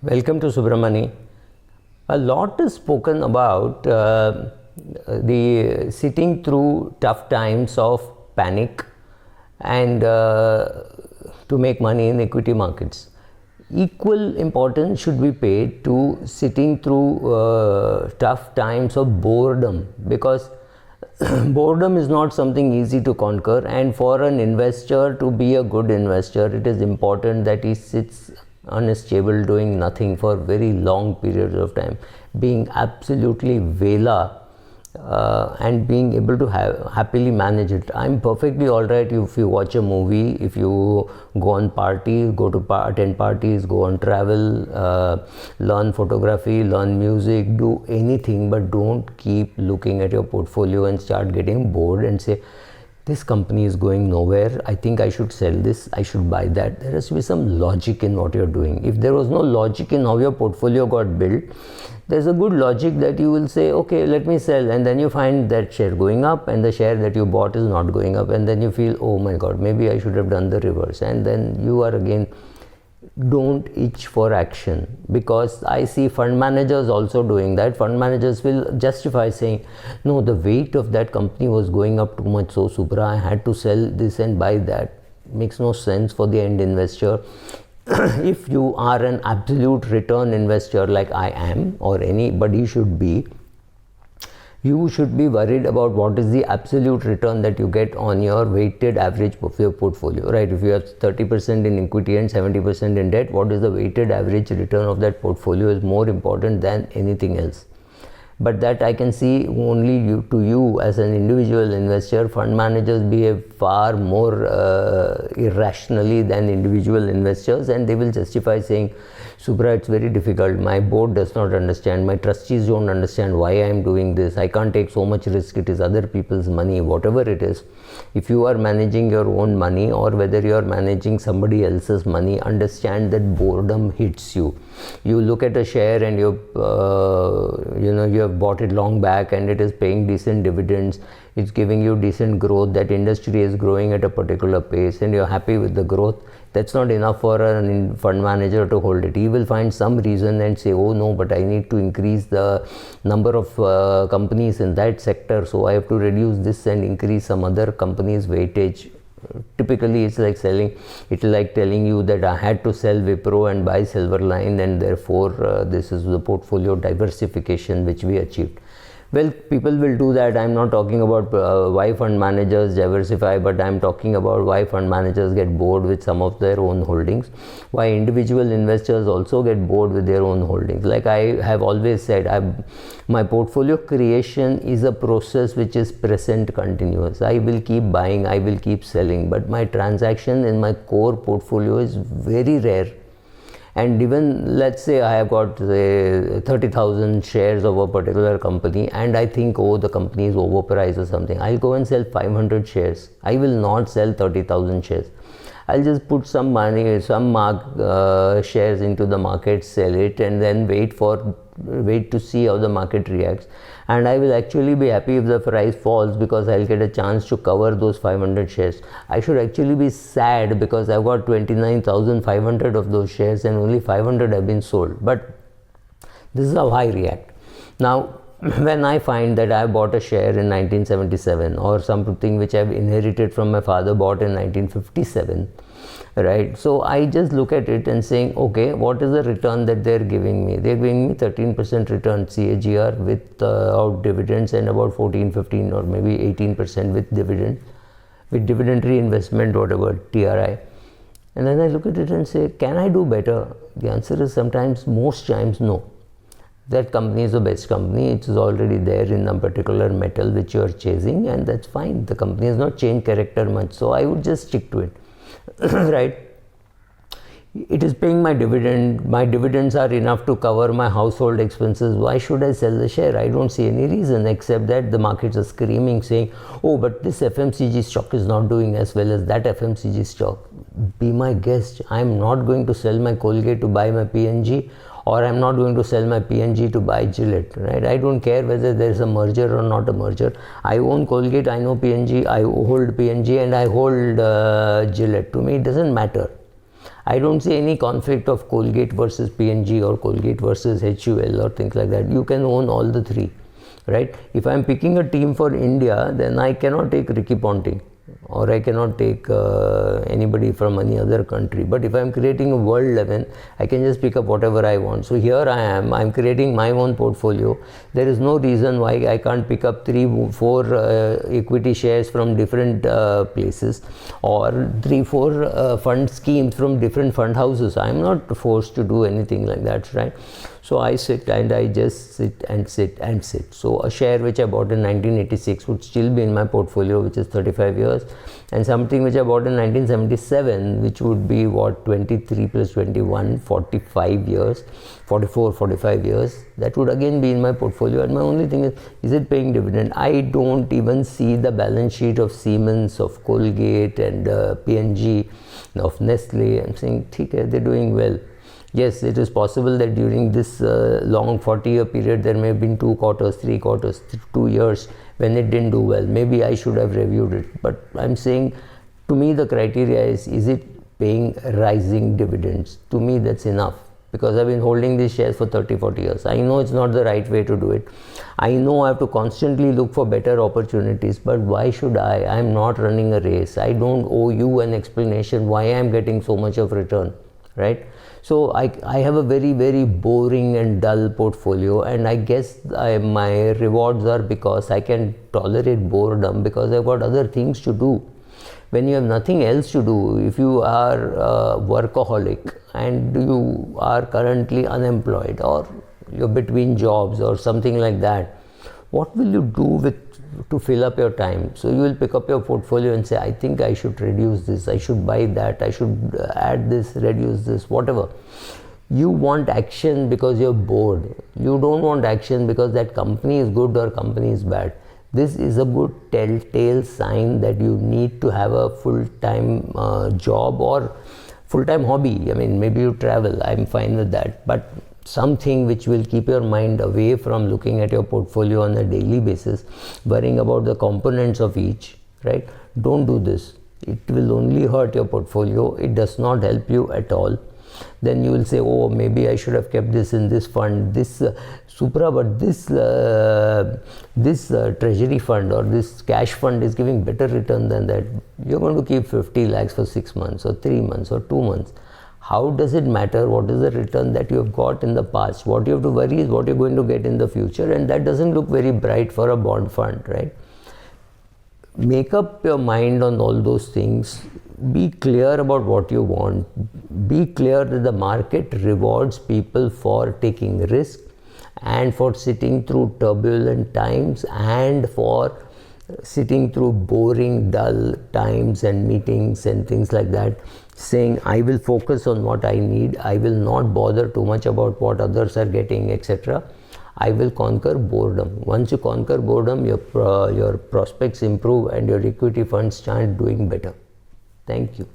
Welcome to Subramani. A lot is spoken about the sitting through tough times of panic and to make money in equity markets. Equal importance should be paid to sitting through tough times of boredom, because boredom is not something easy to conquer, and for an investor to be a good investor, it is important that he sits on his table doing nothing for very long periods of time, being absolutely vela and being able to happily manage it. I'm perfectly alright if you watch a movie, if you go on parties, attend parties, go on travel, learn photography, learn music, do anything, but don't keep looking at your portfolio and start getting bored and say, this company is going nowhere, I think I should sell this, I should buy that. There has to be some logic in what you're doing. If there was no logic in how your portfolio got built, there's a good logic that you will say, okay, let me sell, and then you find that share going up and the share that you bought is not going up, and then you feel, oh my god, maybe I should have done the reverse, and then you are again, don't itch for action. Because I see fund managers also doing that. Fund managers will justify saying, no, the weight of that company was going up too much, so Supra, I had to sell this and buy that. Makes no sense for the end investor. If you are an absolute return investor like I am, or anybody should be, you should be worried about what is the absolute return that you get on your weighted average of your portfolio, right? If you have 30% in equity and 70% in debt, what is the weighted average return of that portfolio is more important than anything else. But that I can see only to you as an individual investor. Fund managers behave far more irrationally than individual investors, and they will justify saying, Supra, it's very difficult, my board does not understand, my trustees don't understand why I am doing this, I can't take so much risk, it is other people's money, whatever it is. If you are managing your own money or whether you are managing somebody else's money, understand that boredom hits you. You look at a share and you have bought it long back and it is paying decent dividends, it's giving you decent growth, that industry is growing at a particular pace and you're happy with the growth. That's not enough for a fund manager to hold it. He will find some reason and say, oh no, but I need to increase the number of companies in that sector, so I have to reduce this and increase some other company's weightage. Typically it's like telling you that I had to sell Wipro and buy Silverline, and therefore this is the portfolio diversification which we achieved. Well, people will do that. I'm not talking about why fund managers diversify, but I'm talking about why fund managers get bored with some of their own holdings, why individual investors also get bored with their own holdings. Like I have always said, my portfolio creation is a process which is present continuous. I will keep buying, I will keep selling, but my transaction in my core portfolio is very rare. And even let's say I have got 30,000 shares of a particular company and I think, oh, the company is overpriced or something, I'll go and sell 500 shares. I will not sell 30,000 shares. I'll just put some money, some shares into the market, sell it, and then wait to see how the market reacts. And I will actually be happy if the price falls, because I'll get a chance to cover those 500 shares. I should actually be sad because I've got 29,500 of those shares and only 500 have been sold. But this is how I react. Now, when I find that I bought a share in 1977 or something which I've inherited from my father bought in 1957, right? So I just look at it and saying, okay, what is the return that they're giving me? They're giving me 13% return CAGR without dividends, and about 14, 15 or maybe 18% with dividend reinvestment, whatever, TRI. And then I look at it and say, can I do better? The answer is most times no. That company is the best company, it is already there in a particular metal which you are chasing, and that's fine. The company has not changed character much, so I would just stick to it. Right? It is paying my dividend, my dividends are enough to cover my household expenses. Why should I sell the share? I don't see any reason, except that the markets are screaming saying, oh, but this FMCG stock is not doing as well as that FMCG stock. Be my guest. I'm not going to sell my Colgate to buy my P&G, or I'm not going to sell my P&G to buy Gillette, right? I don't care whether there's a merger or not a merger. I own Colgate, I know P&G, I hold P&G, and I hold Gillette. To me, it doesn't matter. I don't see any conflict of Colgate versus P&G or Colgate versus HUL or things like that. You can own all the three, right? If I'm picking a team for India, then I cannot take Ricky Ponting, or I cannot take anybody from any other country. But if I'm creating a world 11, I can just pick up whatever I want. So here I am, I'm creating my own portfolio. There is no reason why I can't pick up 3-4 equity shares from different places, or 3-4 fund schemes from different fund houses. I'm not forced to do anything like that, right? So I sit and I just sit and sit and sit. So a share which I bought in 1986 would still be in my portfolio, which is 35 years, and something which I bought in 1977, which would be what, 23 plus 21, 45 years, 44, 45 years, that would again be in my portfolio. And my only thing is it paying dividend? I don't even see the balance sheet of Siemens, of Colgate and P&G, of Nestle. I'm saying, okay, they're doing well. Yes, it is possible that during this long 40-year period, there may have been 2 quarters, 3 quarters, 2 years when it didn't do well. Maybe I should have reviewed it. But I'm saying, to me, the criteria is it paying rising dividends? To me, that's enough, because I've been holding these shares for 30, 40 years. I know it's not the right way to do it. I know I have to constantly look for better opportunities, but why should I? I'm not running a race. I don't owe you an explanation why I'm getting so much of return, right? So I have a very, very boring and dull portfolio, and I guess my rewards are because I can tolerate boredom, because I've got other things to do. When you have nothing else to do, if you are a workaholic and you are currently unemployed, or you're between jobs or something like that, what will you do to fill up your time? So you will pick up your portfolio and say, I think I should reduce this, I should buy that, I should add this, reduce this, whatever. You want action because you're bored. You don't want action because that company is good or company is bad. This is a good telltale sign that you need to have a full-time job or full-time hobby. I mean, maybe you travel, I'm fine with that, but something which will keep your mind away from looking at your portfolio on a daily basis, worrying about the components of each, right? Don't do this. It will only hurt your portfolio. It does not help you at all. Then you will say, oh, maybe I should have kept this in this fund, this Supra, but this treasury fund or this cash fund is giving better return than that. You're going to keep 50 lakhs for 6 months or 3 months or 2 months. How does it matter what is the return that you have got in the past? What you have to worry is what you're going to get in the future, and that doesn't look very bright for a bond fund, right? Make up your mind on all those things. Be clear about what you want. Be clear that the market rewards people for taking risk and for sitting through turbulent times and for sitting through boring, dull times and meetings and things like that, saying, I will focus on what I need, I will not bother too much about what others are getting, etc. I will conquer boredom. Once you conquer boredom, your prospects improve and your equity funds start doing better. Thank you.